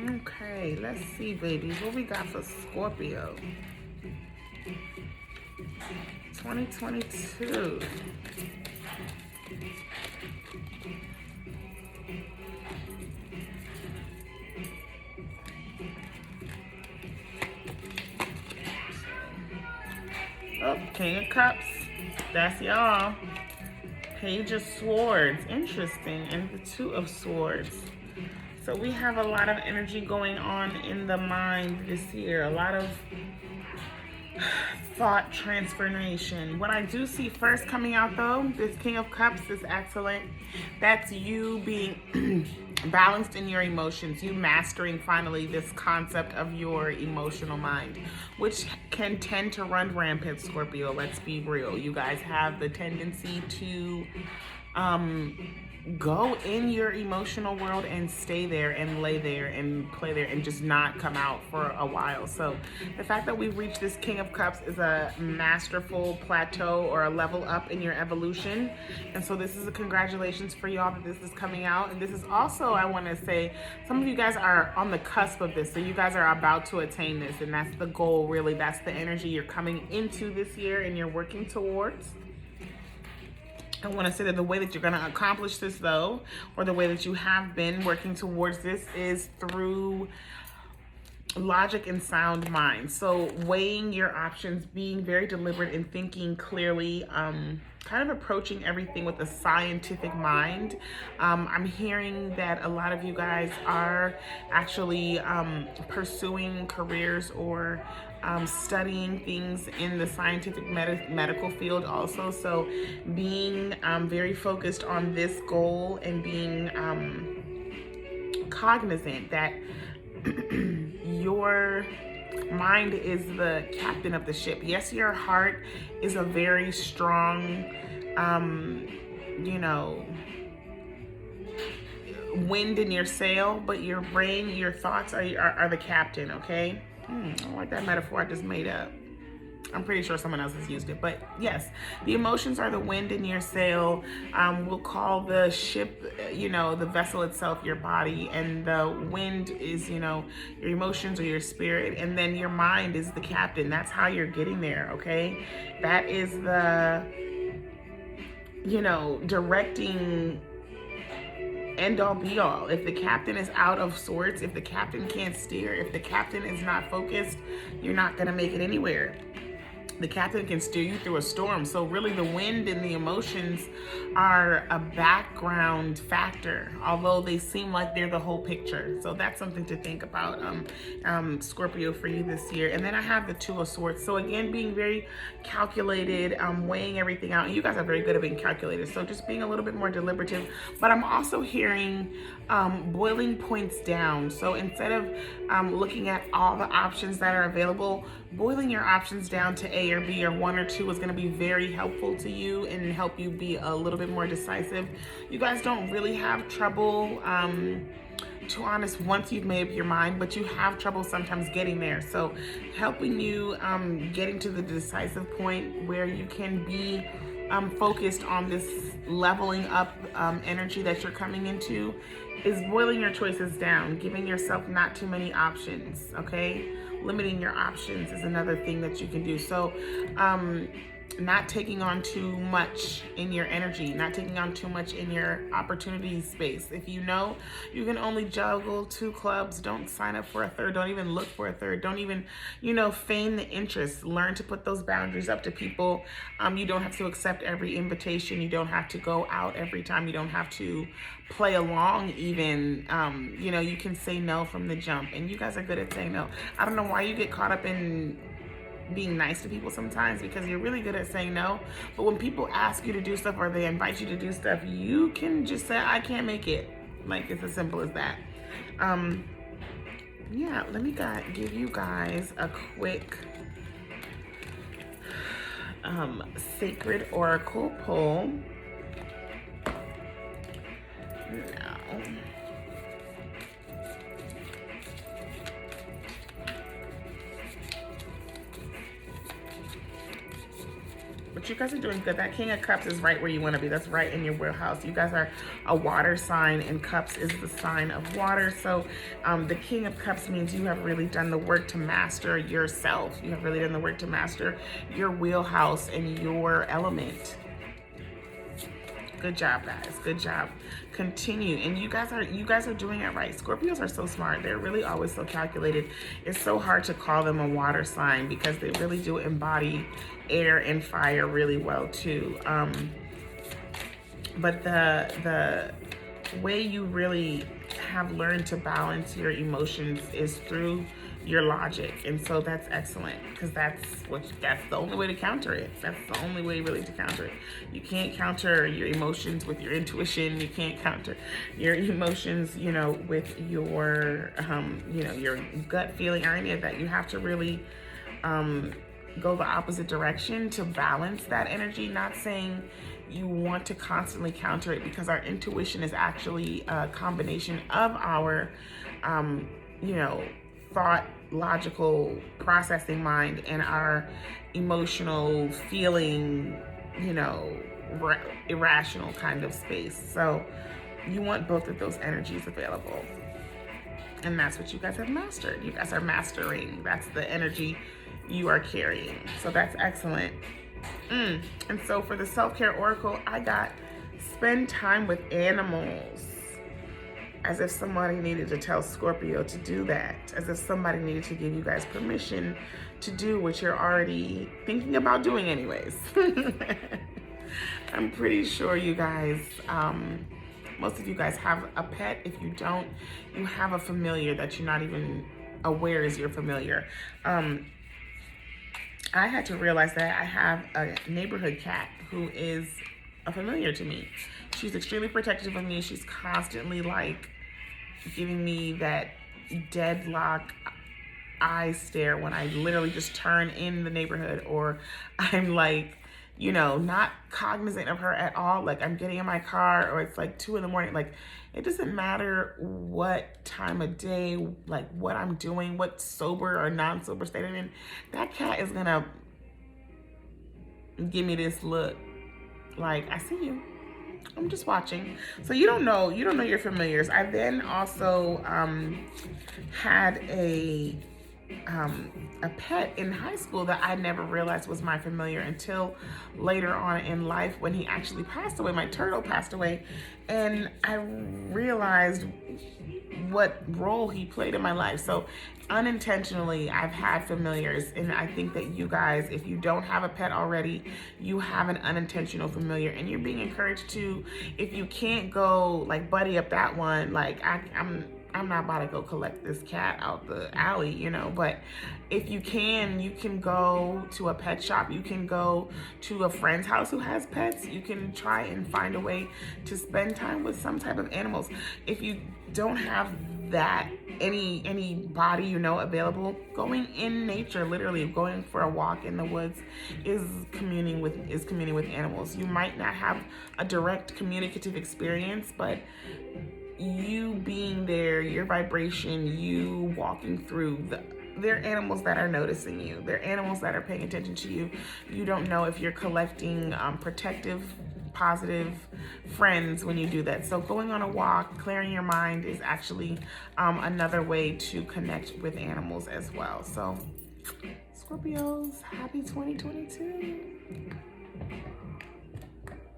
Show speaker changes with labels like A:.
A: Okay, let's see, babies. What we got for Scorpio? 2022. Oh, King of Cups. That's y'all. Page of Swords. Interesting. And the Two of Swords. So we have a lot of energy going on in the mind this year. A lot of thought transformation. What I do see first coming out though, this King of Cups is excellent. That's you being balanced in your emotions, you mastering finally this concept of your emotional mind, which can tend to run rampant, Scorpio. Let's be real. You guys have the tendency to go in your emotional world and stay there and lay there and play there and just not come out for a while. So the fact that we've reached this King of Cups is a masterful plateau or a level up in your evolution. And so this is a congratulations for y'all that this is coming out. And this is also, I want to say, some of you guys are on the cusp of this. So you guys are about to attain this. And that's the goal, really. That's the energy you're coming into this year and you're working towards. I want to say that the way that you're going to accomplish this, though, or the way that you have been working towards this is through logic and sound mind. So weighing your options, being very deliberate and thinking clearly, kind of approaching everything with a scientific mind. I'm hearing that a lot of you guys are actually pursuing careers or studying things in the scientific medical field also. So being very focused on this goal and being cognizant that your mind is the captain of the ship. Yes, your heart is a very strong, wind in your sail, but your brain, your thoughts are the captain, okay? I don't like that metaphor I just made up. I'm pretty sure someone else has used it, but yes, the emotions are the wind in your sail. We'll call the ship, the vessel itself, your body, and the wind is, your emotions or your spirit, and then your mind is the captain. That's how you're getting there, okay? That is the, directing end all be all. If the captain is out of sorts, if the captain can't steer, if the captain is not focused, you're not going to make it anywhere. The captain can steer you through a storm. So really the wind and the emotions are a background factor, although they seem like they're the whole picture. So that's something to think about, Scorpio, for you this year. And then I have the Two of Swords. So again, being very calculated, weighing everything out. And you guys are very good at being calculated. So just being a little bit more deliberative. But I'm also hearing boiling points down. So instead of looking at all the options that are available, boiling your options down to A or B or one or two is going to be very helpful to you and help you be a little bit more decisive. You guys don't really have trouble, to honest, once you've made up your mind, but you have trouble sometimes getting there. So helping you getting to the decisive point where you can be focused on this leveling up energy that you're coming into is boiling your choices down, giving yourself not too many options, okay? Limiting your options is another thing that you can do. So not taking on too much in your energy, not taking on too much in your opportunity space. If you know you can only juggle 2 clubs, don't sign up for a third. Don't even look for a third. Don't even, feign the interest. Learn to put those boundaries up to people. You don't have to accept every invitation. You don't have to go out every time. You don't have to play along even. You can say no from the jump. And you guys are good at saying no. I don't know why you get caught up in being nice to people sometimes, because you're really good at saying no. But when people ask you to do stuff or they invite you to do stuff, you can just say, I can't make it. Like, it's as simple as that. Yeah, let me give you guys a quick sacred oracle pull. Now, what you guys are doing good. That King of Cups is right where you want to be. That's right in your wheelhouse. You guys are a water sign, and Cups is the sign of water. So the King of Cups means you have really done the work to master yourself. You have really done the work to master your wheelhouse and your element. Good job, guys. Good job. Continue. And you guys are doing it right. Scorpios are so smart. They're really always so calculated. It's so hard to call them a water sign because they really do embody air and fire really well too. But the way you really have learned to balance your emotions is through your logic, and so that's excellent because that's the only way to counter it. That's the only way really to counter it. You can't counter your emotions with your intuition. You can't counter your emotions, with your your gut feeling or any of that. You have to really go the opposite direction to balance that energy. Not saying you want to constantly counter it, because our intuition is actually a combination of our thought, logical, processing mind and our emotional, feeling, irrational kind of space. So you want both of those energies available. And that's what you guys have mastered. You guys are mastering. That's the energy you are carrying. So that's excellent. And so for the self-care oracle, I got spend time with animals. As if somebody needed to tell Scorpio to do that. As if somebody needed to give you guys permission to do what you're already thinking about doing anyways. I'm pretty sure you guys, most of you guys have a pet. If you don't, you have a familiar that you're not even aware is your familiar. I had to realize that I have a neighborhood cat who is a familiar to me. She's extremely protective of me. She's constantly giving me that deadlock eye stare when I literally just turn in the neighborhood, or I'm not cognizant of her at all. I'm getting in my car, or it's 2 a.m. It doesn't matter what time of day, what I'm doing, what sober or non-sober state I'm in. That cat is gonna give me this look I see you. I'm just watching. So you don't know your familiars. I then also had a pet in high school that I never realized was my familiar until later on in life, when he actually passed away. My turtle passed away, and I realized what role he played in my life. So unintentionally, I've had familiars, and I think that you guys, if you don't have a pet already, you have an unintentional familiar, and you're being encouraged to, if you can't go buddy up that one, I'm not about to go collect this cat out the alley, but if you can go to a pet shop. You can go to a friend's house who has pets. You can try and find a way to spend time with some type of animals. If you don't have that, any body available, going in nature, literally going for a walk in the woods is communing with animals. You might not have a direct communicative experience, but you being there, your vibration, you walking through, they're animals that are noticing you. They're animals that are paying attention to you. You don't know if you're collecting protective, positive friends when you do that. So going on a walk, clearing your mind is actually another way to connect with animals as well. So Scorpios, happy 2022.